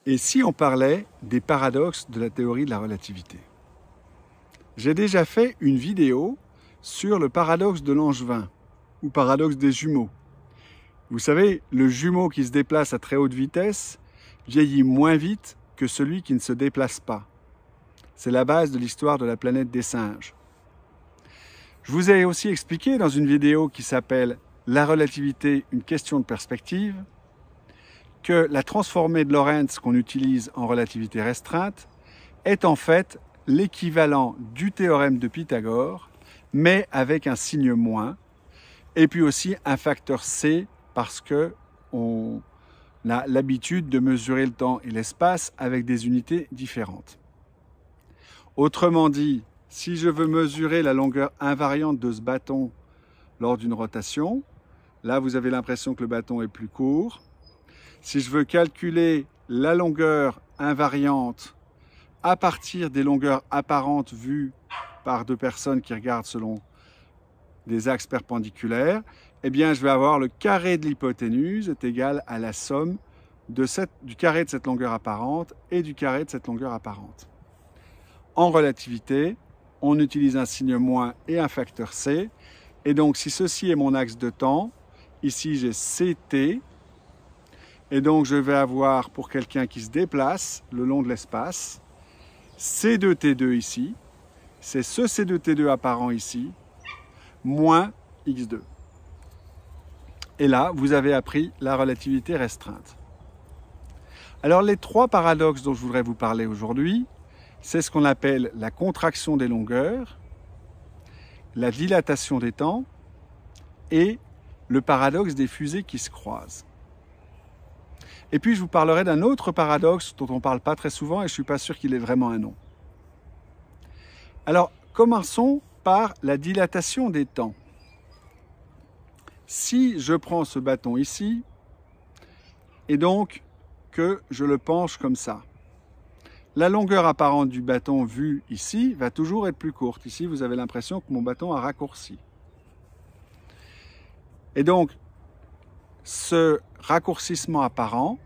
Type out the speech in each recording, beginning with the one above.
Et si on parlait des paradoxes de la théorie de la relativité? J'ai déjà fait une vidéo sur le paradoxe de Langevin, ou paradoxe des jumeaux. Vous savez, le jumeau qui se déplace à très haute vitesse vieillit moins vite que celui qui ne se déplace pas. C'est la base de l'histoire de la planète des singes. Je vous ai aussi expliqué dans une vidéo qui s'appelle « La relativité, une question de perspective » que la transformée de Lorentz qu'on utilise en relativité restreinte est en fait l'équivalent du théorème de Pythagore, mais avec un signe moins, et puis aussi un facteur C parce qu'on a l'habitude de mesurer le temps et l'espace avec des unités différentes. Autrement dit, si je veux mesurer la longueur invariante de ce bâton lors d'une rotation, là vous avez l'impression que le bâton est plus court. Si je veux calculer la longueur invariante à partir des longueurs apparentes vues par deux personnes qui regardent selon des axes perpendiculaires, eh bien je vais avoir le carré de l'hypoténuse est égal à la somme du carré de cette longueur apparente et du carré de cette longueur apparente. En relativité, on utilise un signe moins et un facteur C, et donc si ceci est mon axe de temps, ici j'ai CT, et donc je vais avoir pour quelqu'un qui se déplace le long de l'espace, C2T2 ici, c'est ce C2T2 apparent ici, moins X2. Et là, vous avez appris la relativité restreinte. Alors les trois paradoxes dont je voudrais vous parler aujourd'hui, c'est ce qu'on appelle la contraction des longueurs, la dilatation des temps et le paradoxe des fusées qui se croisent. Et puis je vous parlerai d'un autre paradoxe dont on ne parle pas très souvent et je ne suis pas sûr qu'il ait vraiment un nom. Alors commençons par la dilatation des temps. Si je prends ce bâton ici et donc que je le penche comme ça, la longueur apparente du bâton vue ici va toujours être plus courte. Ici, vous avez l'impression que mon bâton a raccourci. Et donc, ce raccourcissement apparent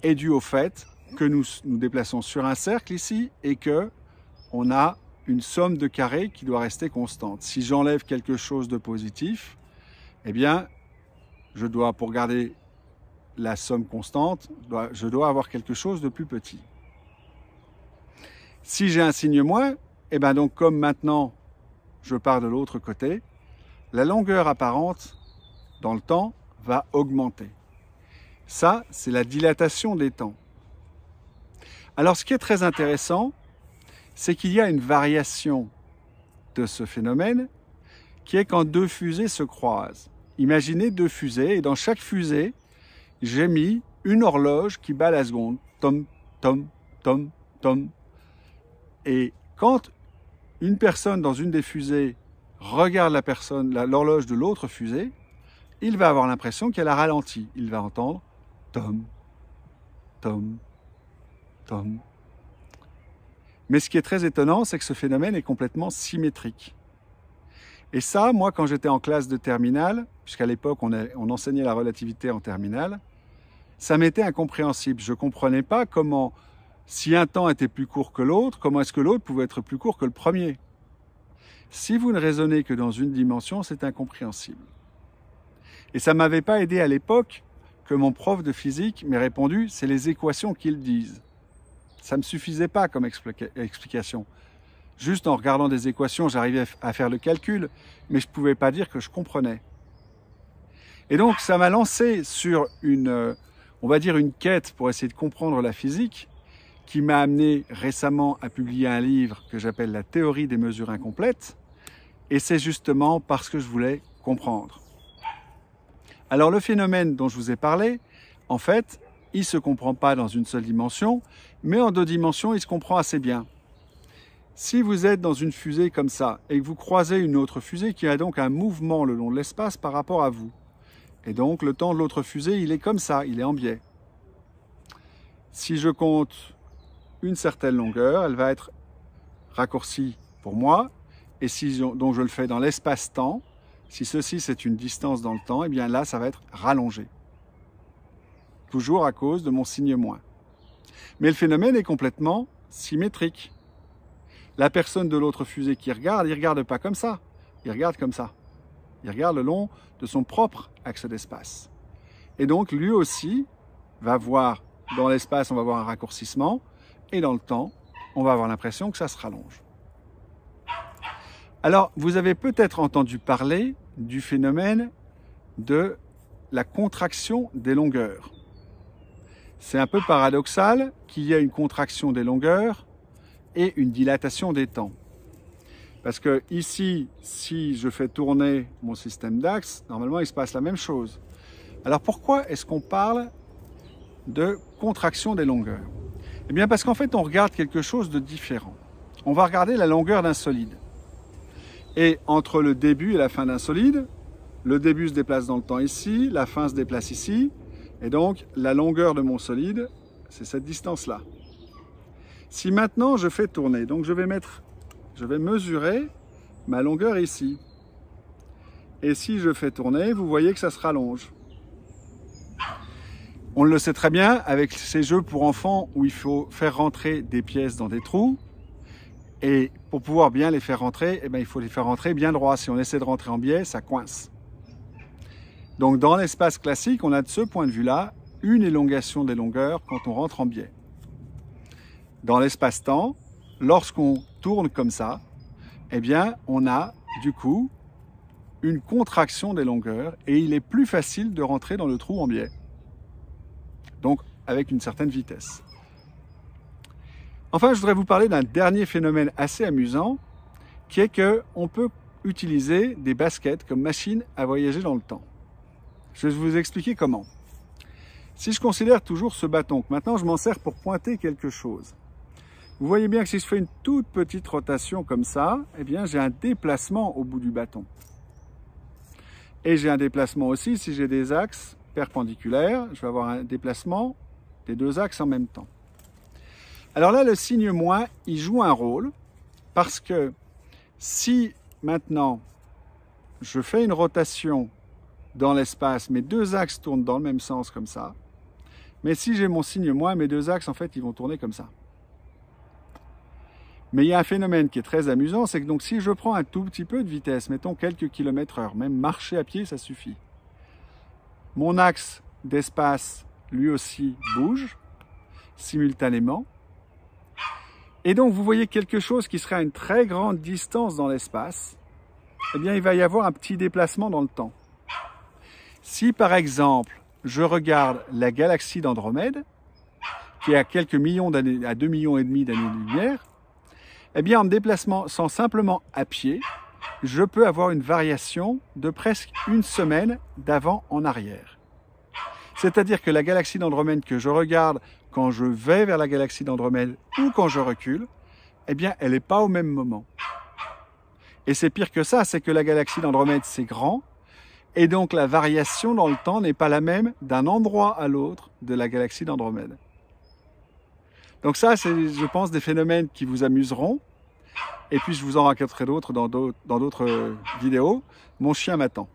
est dû au fait que nous nous déplaçons sur un cercle ici et qu'on a une somme de carrés qui doit rester constante. Si j'enlève quelque chose de positif, eh bien, je dois, pour garder la somme constante, je dois avoir quelque chose de plus petit. Si j'ai un signe moins, eh bien donc comme maintenant je pars de l'autre côté, la longueur apparente dans le temps va augmenter. Ça, c'est la dilatation des temps. Alors ce qui est très intéressant, c'est qu'il y a une variation de ce phénomène qui est quand deux fusées se croisent. Imaginez deux fusées et dans chaque fusée, j'ai mis une horloge qui bat la seconde. Tom, tom, tom, tom. Et quand une personne dans une des fusées regarde l'horloge de l'autre fusée, il va avoir l'impression qu'elle a ralenti. Il va entendre tom, tom, tom. Mais ce qui est très étonnant, c'est que ce phénomène est complètement symétrique. Et ça, moi, quand j'étais en classe de terminale, puisqu'à l'époque, on enseignait la relativité en terminale, ça m'était incompréhensible. Je ne comprenais pas comment, si un temps était plus court que l'autre, comment est-ce que l'autre pouvait être plus court que le premier? Si vous ne raisonnez que dans une dimension, c'est incompréhensible. Et ça ne m'avait pas aidé à l'époque que mon prof de physique m'ait répondu « c'est les équations qu'ils disent ». Ça ne me suffisait pas comme explication. Juste en regardant des équations, j'arrivais à faire le calcul, mais je ne pouvais pas dire que je comprenais. Et donc, ça m'a lancé sur on va dire une quête pour essayer de comprendre la physique, qui m'a amené récemment à publier un livre que j'appelle « La théorie des mesures incomplètes », et c'est justement parce que je voulais comprendre. Alors, le phénomène dont je vous ai parlé, en fait, il ne se comprend pas dans une seule dimension, mais en deux dimensions, il se comprend assez bien. Si vous êtes dans une fusée comme ça, et que vous croisez une autre fusée qui a donc un mouvement le long de l'espace par rapport à vous, et donc le temps de l'autre fusée, il est comme ça, il est en biais. Si je compte une certaine longueur, elle va être raccourcie pour moi, et si donc je le fais dans l'espace-temps, si ceci c'est une distance dans le temps, et bien là ça va être rallongé. Toujours à cause de mon signe moins. Mais le phénomène est complètement symétrique. La personne de l'autre fusée qui regarde, il ne regarde pas comme ça, il regarde comme ça. Il regarde le long de son propre axe d'espace. Et donc lui aussi va voir, dans l'espace on va voir un raccourcissement, et dans le temps on va avoir l'impression que ça se rallonge. Alors vous avez peut-être entendu parler du phénomène de la contraction des longueurs. C'est un peu paradoxal qu'il y ait une contraction des longueurs et une dilatation des temps. Parce que ici, si je fais tourner mon système d'axes, normalement il se passe la même chose. Alors pourquoi est-ce qu'on parle de contraction des longueurs? Eh bien parce qu'en fait on regarde quelque chose de différent. On va regarder la longueur d'un solide. Et entre le début et la fin d'un solide, le début se déplace dans le temps ici, la fin se déplace ici, et donc la longueur de mon solide, c'est cette distance-là. Si maintenant je fais tourner, donc je vais mesurer ma longueur ici. Et si je fais tourner, vous voyez que ça se rallonge. On le sait très bien avec ces jeux pour enfants où il faut faire rentrer des pièces dans des trous. Et pour pouvoir bien les faire rentrer, eh bien, il faut les faire rentrer bien droit. Si on essaie de rentrer en biais, ça coince. Donc dans l'espace classique, on a de ce point de vue-là une élongation des longueurs quand on rentre en biais. Dans l'espace-temps, lorsqu'on tourne comme ça, eh bien, on a du coup une contraction des longueurs et il est plus facile de rentrer dans le trou en biais. Donc avec une certaine vitesse. Enfin, je voudrais vous parler d'un dernier phénomène assez amusant, qui est qu'on peut utiliser des baskets comme machine à voyager dans le temps. Je vais vous expliquer comment. Si je considère toujours ce bâton, que maintenant je m'en sers pour pointer quelque chose, vous voyez bien que si je fais une toute petite rotation comme ça, eh bien j'ai un déplacement au bout du bâton. Et j'ai un déplacement aussi si j'ai des axes perpendiculaires, je vais avoir un déplacement des deux axes en même temps. Alors là, le signe moins, il joue un rôle parce que si maintenant je fais une rotation dans l'espace, mes deux axes tournent dans le même sens comme ça, mais si j'ai mon signe moins, mes deux axes en fait ils vont tourner comme ça. Mais il y a un phénomène qui est très amusant, c'est que donc si je prends un tout petit peu de vitesse, mettons quelques kilomètres heure, même marcher à pied ça suffit, mon axe d'espace lui aussi bouge simultanément. Et donc, vous voyez quelque chose qui serait à une très grande distance dans l'espace, eh bien, il va y avoir un petit déplacement dans le temps. Si, par exemple, je regarde la galaxie d'Andromède, qui est à quelques millions d'années, à 2,5 millions d'années-lumière, eh bien, en me déplaçant simplement à pied, je peux avoir une variation de presque une semaine d'avant en arrière. C'est-à-dire que la galaxie d'Andromède que je regarde quand je vais vers la galaxie d'Andromède ou quand je recule, eh bien, elle n'est pas au même moment. Et c'est pire que ça, c'est que la galaxie d'Andromède, c'est grand, et donc la variation dans le temps n'est pas la même d'un endroit à l'autre de la galaxie d'Andromède. Donc ça, c'est, je pense, des phénomènes qui vous amuseront, et puis je vous en raconterai d'autres dans d'autres vidéos. Mon chien m'attend.